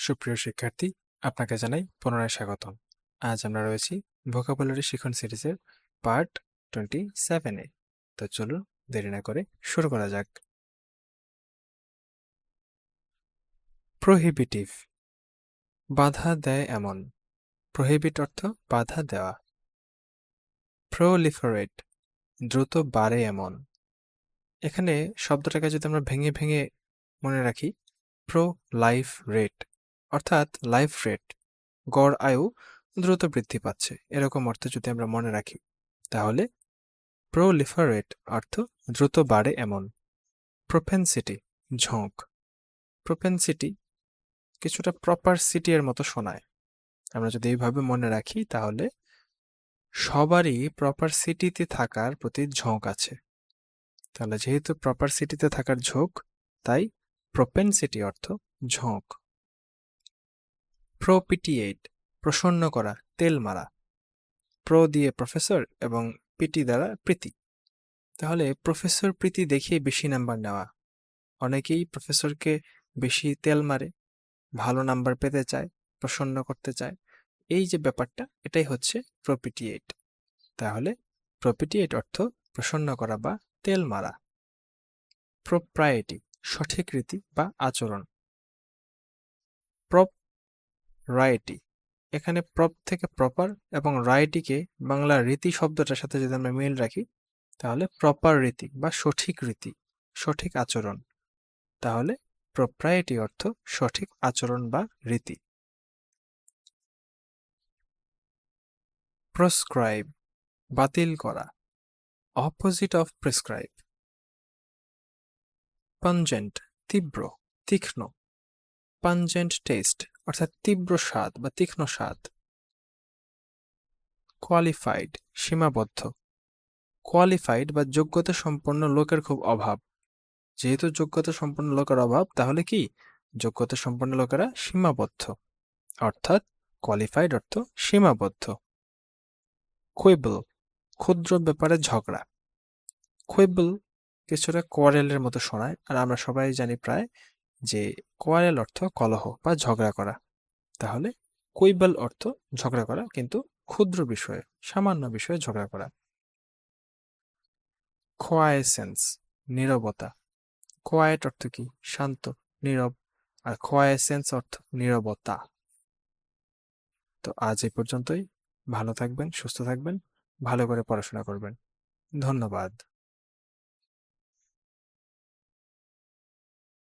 সুপ্রিয় শিক্ষার্থী, আপনাকে জানাই পুনরায় স্বাগতম। আজ আমরা রয়েছি ভোকাবুলারি শিখন সিরিজের পার্ট 27-এ। তো চলুন দেরি না করে শুরু করা যাক। প্রোহিবিটিভ, বাধা দেয় এমন। প্রোহিবিট অর্থ বাধা দেওয়া। প্রোলিফারেট, দ্রুত বাড়ে এমন। এখানে শব্দটাকে যদি আমরা ভেঙে ভেঙে মনে রাখি, প্রো লাইফ রেট অর্থাৎ লাইফ রেট, গড় আয়ু দ্রুত বৃদ্ধি পাচ্ছে, এরকম অর্থে যদি আমরা মনে রাখি তাহলে প্রোলিফারেট অর্থ দ্রুত বাড়ে এমন। প্রোপেনসিটি, ঝোঁক। প্রোপেনসিটি কিছুটা প্রপার সিটি এর মতো শোনায়। আমরা যদি এইভাবে মনে রাখি তাহলে সবারই প্রপার সিটিতে থাকার প্রতি ঝোঁক আছে। তাহলে যেহেতু প্রপার সিটিতে থাকার ঝোঁক, তাই প্রোপেনসিটি অর্থ ঝোঁক। প্রোপিটিয়েট, প্রসন্ন করা, তেল মারা। প্রো দিয়ে প্রফেসর এবং পিটি দ্বারা প্রীতি। তাহলে প্রফেসর প্রীতি দেখিয়ে বেশি নাম্বার নেওয়া। অনেকেই প্রফেসরকে বেশি তেল মারে, ভালো নাম্বার পেতে চায়, প্রসন্ন করতে চায়। এই যে ব্যাপারটা, এটাই হচ্ছে প্রোপিটিয়েট। তাহলে প্রোপিটিয়েট অর্থ প্রসন্ন করা বা তেল মারা। প্রোপ্রাইটি, সঠিক রীতি বা আচরণ। প্রপ রাইটি, এখানে প্রপ থেকে প্রপার এবং রাইটিকে বাংলা রীতি শব্দটার সাথে যদি আমরা মিল রাখি তাহলে প্রপার রীতি বা সঠিক রীতি, সঠিক আচরণ। তাহলে প্রোপ্রাইটি অর্থ সঠিক আচরণ বা রীতি। প্রসক্রাইব, বাতিল করা, অপোজিট অফ প্রেসক্রাইব। পাঞ্জেন্ট, তীব্র, তীক্ষ্ণ। পাঞ্জেন্ট টেস্ট অর্থাৎ তীব্র স্বাদ বা তীক্ষ্ণ স্বাদ। কোয়ালিফাইড, সীমাবদ্ধ। কোয়ালিফাইড বা যোগ্যতা সম্পন্ন লোকের খুব অভাব। যেহেতু যোগ্যতা সম্পন্ন লোকের অভাব, তাহলে কি যোগ্যতা সম্পন্ন লোকেরা সীমাবদ্ধ, অর্থাৎ কোয়ালিফাইড অর্থ সীমাবদ্ধ। কুইবল, ক্ষুদ্র ব্যাপারে ঝগড়া। কুইবল কিছুটা কোয়ারেলের মতো শোনায়, আর আমরা সবাই জানি প্রায় যে কোয়ারেল অর্থ কলহ বা ঝগড়া করা। তাহলে কুইবল অর্থ ঝগড়া করা, কিন্তু ক্ষুদ্র বিষয়ে, সামান্য বিষয়ে ঝগড়া করা। কোয়াইসেন্স, নীরবতা। কোয়াইট অর্থ কি? শান্ত, নীরব, আর কোয়াইসেন্স অর্থ নীরবতা। তো আজ এই পর্যন্তই। ভালো থাকবেন, সুস্থ থাকবেন, ভালো করে পড়াশোনা করবেন। ধন্যবাদ।